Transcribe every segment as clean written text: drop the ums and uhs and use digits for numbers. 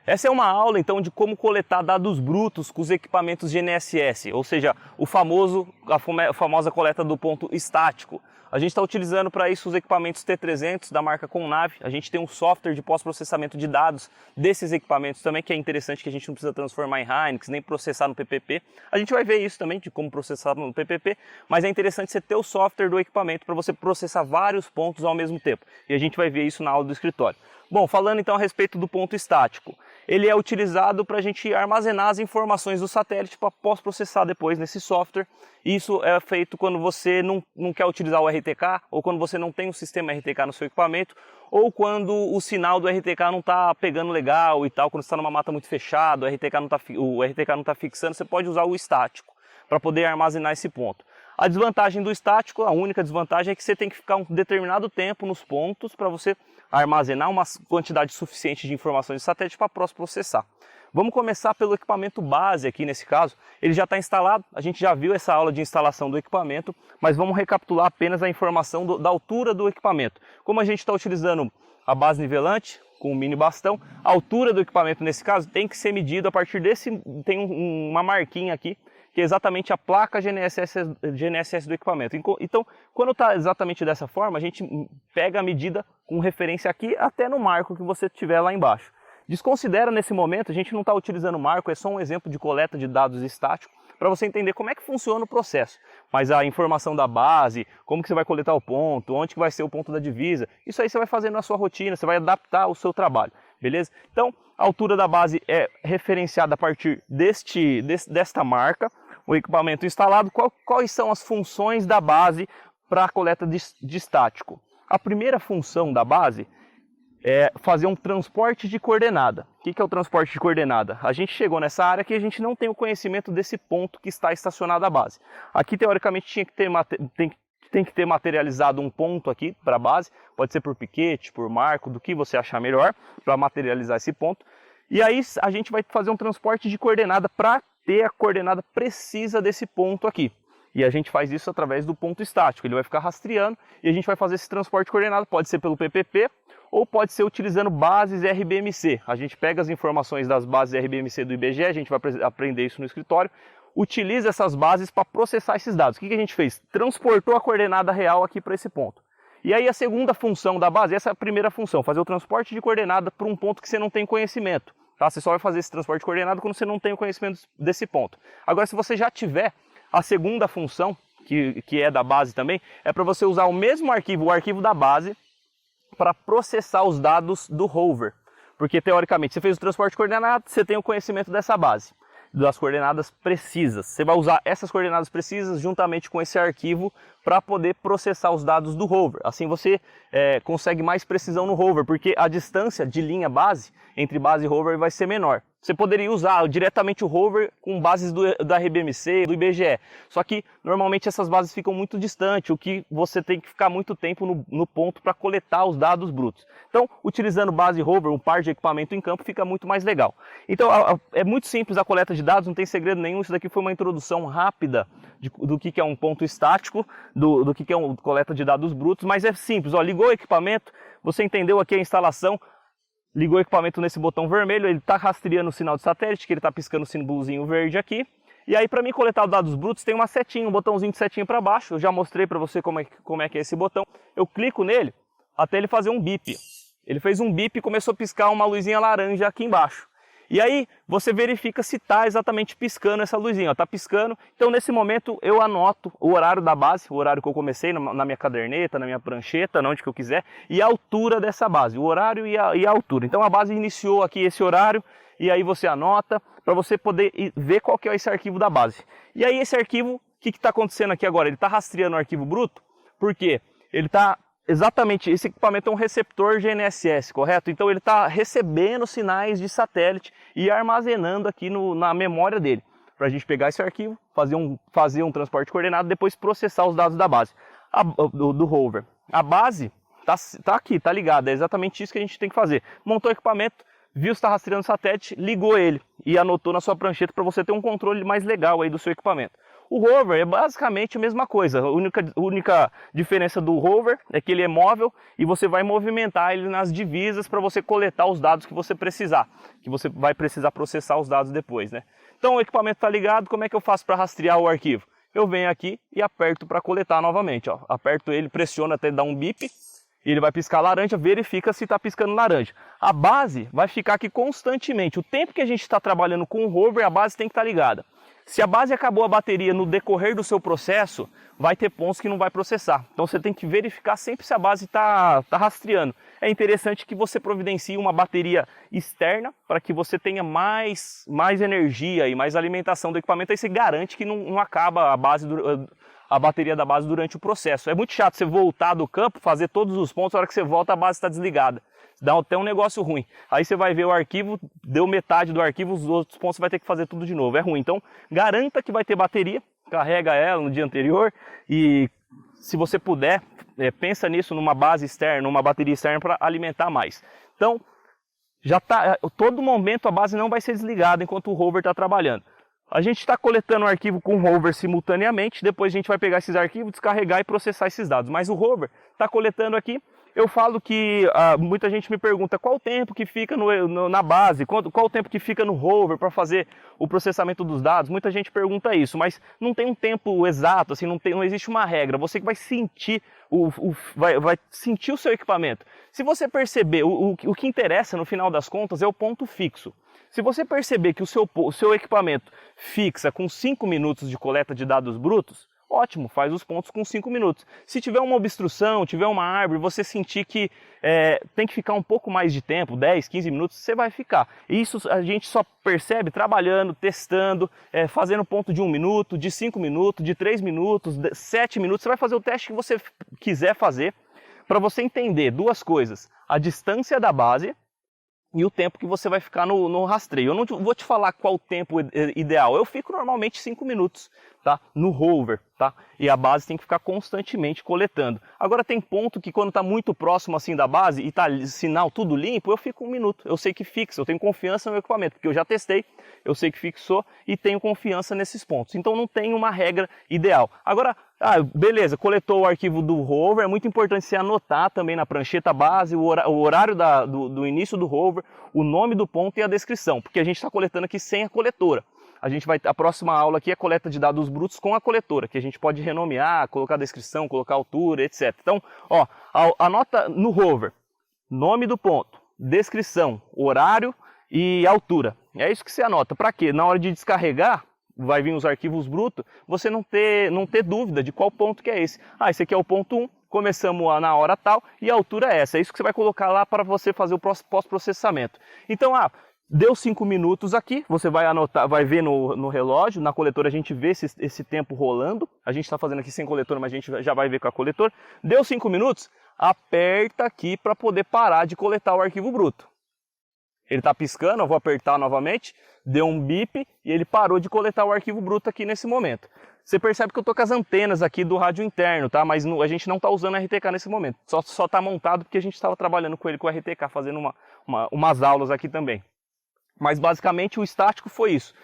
Essa é uma aula então de como coletar dados brutos com os equipamentos GNSS, ou seja, a famosa coleta do ponto estático. A gente está utilizando para isso os equipamentos T300 da marca Conave. A gente tem um software de pós-processamento de dados desses equipamentos também, que é interessante, que a gente não precisa transformar em Hynix, nem processar no PPP. A gente vai ver isso também, de como processar no PPP, mas é interessante você ter o software do equipamento para você processar vários pontos ao mesmo tempo. E a gente vai ver isso na aula do escritório. Bom, falando então a respeito do ponto estático, ele é utilizado para a gente armazenar as informações do satélite para pós-processar depois nesse software. Isso é feito quando você não quer utilizar o RTK, ou quando você não tem um sistema RTK no seu equipamento, ou quando o sinal do RTK não está pegando legal e tal, quando você está numa mata muito fechada, o RTK não está fixando, você pode usar o estático para poder armazenar esse ponto. A desvantagem do estático, a única desvantagem é que você tem que ficar um determinado tempo nos pontos para você armazenar uma quantidade suficiente de informações de satélite para processar. Vamos começar pelo equipamento base aqui nesse caso. Ele já está instalado, a gente já viu essa aula de instalação do equipamento, mas vamos recapitular apenas a informação da altura do equipamento. Como a gente está utilizando a base nivelante com o mini bastão, a altura do equipamento nesse caso tem que ser medida a partir desse, tem uma marquinha aqui, que é exatamente a placa GNSS do equipamento. Então, quando está exatamente dessa forma, a gente pega a medida com referência aqui até no marco que você tiver lá embaixo. Desconsidera nesse momento, a gente não está utilizando marco, é só um exemplo de coleta de dados estático, para você entender como é que funciona o processo. Mas a informação da base, como que você vai coletar o ponto, onde que vai ser o ponto da divisa, isso aí você vai fazer na sua rotina, você vai adaptar o seu trabalho, beleza? Então, a altura da base é referenciada a partir desta marca, o equipamento instalado. Quais são as funções da base para a coleta de estático? A primeira função da base é fazer um transporte de coordenada. O que é o transporte de coordenada? A gente chegou nessa área que a gente não tem o conhecimento desse ponto que está estacionado a base. Aqui, teoricamente, tem que ter materializado um ponto aqui para a base, pode ser por piquete, por marco, do que você achar melhor para materializar esse ponto. E aí a gente vai fazer um transporte de coordenada para ter a coordenada precisa desse ponto aqui. E a gente faz isso através do ponto estático, ele vai ficar rastreando e a gente vai fazer esse transporte de coordenada, pode ser pelo PPP ou pode ser utilizando bases RBMC. A gente pega as informações das bases RBMC do IBGE, a gente vai aprender isso no escritório, utiliza essas bases para processar esses dados. O que a gente fez? Transportou a coordenada real aqui para esse ponto. E aí a segunda função da base, essa é a primeira função, fazer o transporte de coordenada para um ponto que você não tem conhecimento. Tá? Você só vai fazer esse transporte de coordenada quando você não tem o conhecimento desse ponto. Agora, se você já tiver, a segunda função, que é da base também, é para você usar o mesmo arquivo, o arquivo da base, para processar os dados do rover. Porque, teoricamente, você fez o transporte de coordenada, você tem o conhecimento dessa base, das coordenadas precisas. Você vai usar essas coordenadas precisas juntamente com esse arquivo para poder processar os dados do rover. Assim você consegue mais precisão no rover, porque a distância de linha base entre base e rover vai ser menor. Você poderia usar diretamente o rover com bases da RBMC, do IBGE. Só que normalmente essas bases ficam muito distantes, o que você tem que ficar muito tempo no ponto para coletar os dados brutos. Então, utilizando base rover, um par de equipamento em campo, fica muito mais legal. Então, é muito simples a coleta de dados, não tem segredo nenhum. Isso daqui foi uma introdução rápida do que é um ponto estático, do que é uma coleta de dados brutos, mas é simples. Ó, ligou o equipamento, você entendeu aqui a instalação, ligou o equipamento nesse botão vermelho, ele está rastreando o sinal de satélite, que ele está piscando o símbolozinho verde aqui. E aí, para mim coletar os dados brutos, tem uma setinha, um botãozinho de setinha para baixo. Eu já mostrei para você como é que é esse botão. Eu clico nele até ele fazer um bip. Ele fez um bip e começou a piscar uma luzinha laranja aqui embaixo. E aí você verifica se está exatamente piscando essa luzinha. Está piscando. Então, nesse momento, eu anoto o horário da base, o horário que eu comecei na minha caderneta, na minha prancheta, onde que eu quiser, e a altura dessa base, o horário e a altura. Então, a base iniciou aqui esse horário, e aí você anota para você poder ver qual que é esse arquivo da base. E aí, esse arquivo, o que está acontecendo aqui agora? Ele está rastreando o arquivo bruto, porque ele está... Exatamente, esse equipamento é um receptor GNSS, correto? Então ele está recebendo sinais de satélite e armazenando aqui na memória dele. Para a gente pegar esse arquivo, fazer um transporte coordenado, depois processar os dados da base, do rover. A base está aqui, está ligada, é exatamente isso que a gente tem que fazer. Montou o equipamento, viu se está rastreando o satélite, ligou ele e anotou na sua prancheta para você ter um controle mais legal aí do seu equipamento. O rover é basicamente a mesma coisa, a única diferença do rover é que ele é móvel e você vai movimentar ele nas divisas para você coletar os dados que você precisar, que você vai precisar processar os dados depois, né? Então o equipamento está ligado, como é que eu faço para rastrear o arquivo? Eu venho aqui e aperto para coletar novamente, ó. Aperto ele, pressiono até dar um bip, e ele vai piscar laranja, verifica se está piscando laranja. A base vai ficar aqui constantemente. O tempo que a gente está trabalhando com o rover, a base tem que estar ligada. Se a base acabou a bateria no decorrer do seu processo, vai ter pontos que não vai processar. Então você tem que verificar sempre se a base está rastreando. É interessante que você providencie uma bateria externa para que você tenha mais energia e mais alimentação do equipamento. Aí você garante que não acaba a bateria da base durante o processo. É muito chato você voltar do campo, fazer todos os pontos, a hora que você volta a base está desligada. Dá até um negócio ruim. Aí você vai ver o arquivo, deu metade do arquivo, os outros pontos você vai ter que fazer tudo de novo. É ruim. Então, garanta que vai ter bateria, carrega ela no dia anterior e se você puder, pensa nisso numa base externa, numa bateria externa para alimentar mais. Então, já tá, todo momento a base não vai ser desligada enquanto o rover está trabalhando. A gente está coletando o arquivo com o rover simultaneamente, depois a gente vai pegar esses arquivos, descarregar e processar esses dados. Mas o rover está coletando aqui. Eu falo que muita gente me pergunta qual o tempo que fica na base, qual o tempo que fica no rover para fazer o processamento dos dados. Muita gente pergunta isso, mas não tem um tempo exato, assim, não existe uma regra. Você que vai sentir vai sentir o seu equipamento. Se você perceber, o que interessa no final das contas é o ponto fixo. Se você perceber que o seu equipamento fixa com 5 minutos de coleta de dados brutos, ótimo, faz os pontos com 5 minutos. Se tiver uma obstrução, tiver uma árvore, você sentir que tem que ficar um pouco mais de tempo, 10, 15 minutos, você vai ficar. E isso a gente só percebe trabalhando, testando, fazendo ponto de 1 minuto, de 5 minutos, de 3 minutos, de 7 minutos. Você vai fazer o teste que você quiser fazer para você entender duas coisas. A distância da base e o tempo que você vai ficar no rastreio. Eu não vou te falar qual o tempo ideal. Eu fico normalmente 5 minutos, tá? No rover, tá? E a base tem que ficar constantemente coletando. Agora tem ponto que quando está muito próximo assim da base e tá sinal tudo limpo, eu fico 1 minuto. Eu sei que fixa, eu tenho confiança no meu equipamento, porque eu já testei, eu sei que fixou e tenho confiança nesses pontos. Então não tem uma regra ideal. Agora, beleza, coletou o arquivo do rover, é muito importante você anotar também na prancheta base o horário do início do rover, o nome do ponto e a descrição, porque a gente está coletando aqui sem a coletora. A próxima aula aqui é coleta de dados brutos com a coletora, que a gente pode renomear, colocar a descrição, colocar a altura, etc. Então, ó, anota no rover, nome do ponto, descrição, horário e altura. É isso que você anota. Para quê? Na hora de descarregar, vai vir os arquivos brutos, você não ter dúvida de qual ponto que é esse. Esse aqui é o ponto 1, começamos na hora tal e a altura é essa. É isso que você vai colocar lá para você fazer o pós-processamento. Então, deu 5 minutos aqui, você vai anotar, vai ver no relógio, na coletora a gente vê esse tempo rolando. A gente está fazendo aqui sem coletora, mas a gente já vai ver com a coletora. Deu 5 minutos, aperta aqui para poder parar de coletar o arquivo bruto. Ele está piscando, eu vou apertar novamente, deu um bip e ele parou de coletar o arquivo bruto aqui nesse momento. Você percebe que eu estou com as antenas aqui do rádio interno, tá? Mas a gente não está usando RTK nesse momento. Só está montado porque a gente estava trabalhando com ele com RTK, fazendo umas aulas aqui também. Mas basicamente o estático foi isso.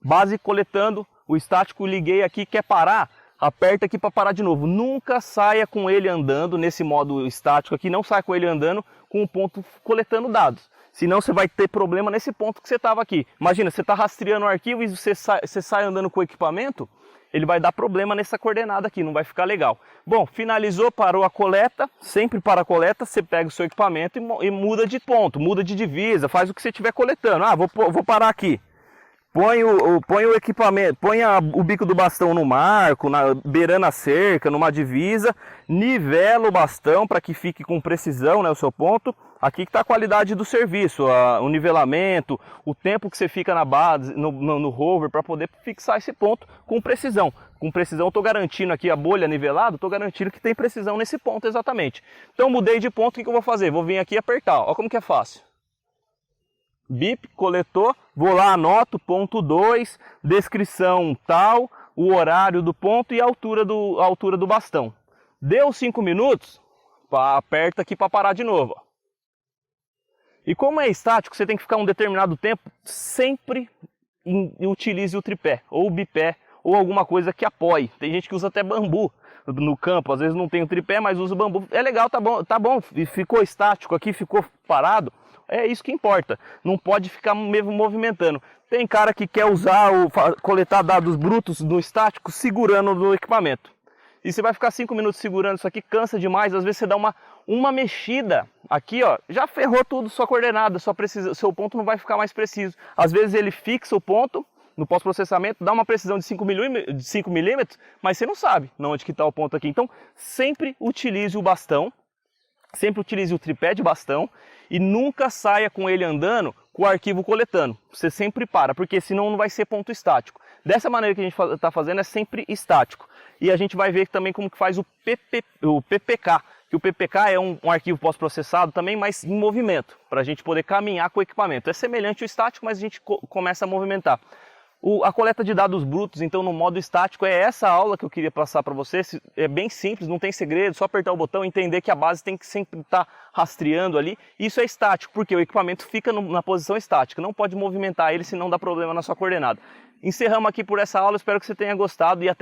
Base coletando, o estático liguei aqui, quer parar? Aperta aqui para parar de novo. Nunca saia com ele andando nesse modo estático aqui, não saia com ele andando com o ponto coletando dados. Senão você vai ter problema nesse ponto que você estava aqui. Imagina, você está rastreando o arquivo e você sai andando com o equipamento, ele vai dar problema nessa coordenada aqui, não vai ficar legal. Bom, finalizou, parou a coleta, sempre para a coleta, você pega o seu equipamento e muda de ponto, muda de divisa, faz o que você estiver coletando. Vou parar aqui. Põe o equipamento, o bico do bastão no marco, beirando a cerca, numa divisa, nivela o bastão para que fique com precisão, né, o seu ponto. Aqui que está a qualidade do serviço, o nivelamento, o tempo que você fica na base, no rover, para poder fixar esse ponto com precisão. Com precisão eu estou garantindo aqui a bolha nivelada, estou garantindo que tem precisão nesse ponto exatamente. Então mudei de ponto, o que eu vou fazer? Vou vir aqui e apertar, olha como que é fácil. Bip, coletou, vou lá, anoto, ponto 2, descrição tal, o horário do ponto e a altura do bastão. Deu 5 minutos, aperta aqui para parar de novo. E como é estático, você tem que ficar um determinado tempo, sempre utilize o tripé, ou o bipé, ou alguma coisa que apoie. Tem gente que usa até bambu no campo, às vezes não tem o tripé, mas usa o bambu. É legal, tá bom, ficou estático aqui, ficou parado, é isso que importa. Não pode ficar mesmo movimentando. Tem cara que quer usar, coletar dados brutos do estático segurando no equipamento. E você vai ficar 5 minutos segurando isso aqui, cansa demais, às vezes você dá uma mexida aqui, ó, já ferrou tudo, sua coordenada, seu ponto não vai ficar mais preciso. Às vezes ele fixa o ponto no pós-processamento, dá uma precisão de 5 milímetros, mas você não sabe onde que está o ponto aqui. Então, sempre utilize o bastão, sempre utilize o tripé de bastão e nunca saia com ele andando com o arquivo coletando. Você sempre para, porque senão não vai ser ponto estático. Dessa maneira que a gente está fazendo é sempre estático. E a gente vai ver também como que faz o PPK, que o PPK é um arquivo pós-processado também, mas em movimento, para a gente poder caminhar com o equipamento. É semelhante ao estático, mas a gente começa a movimentar. A coleta de dados brutos, então, no modo estático, é essa aula que eu queria passar para vocês. É bem simples, não tem segredo, só apertar o botão e entender que a base tem que sempre estar rastreando ali. Isso é estático, porque o equipamento fica na posição estática, não pode movimentar ele, senão dá problema na sua coordenada. Encerramos aqui por essa aula, espero que você tenha gostado e até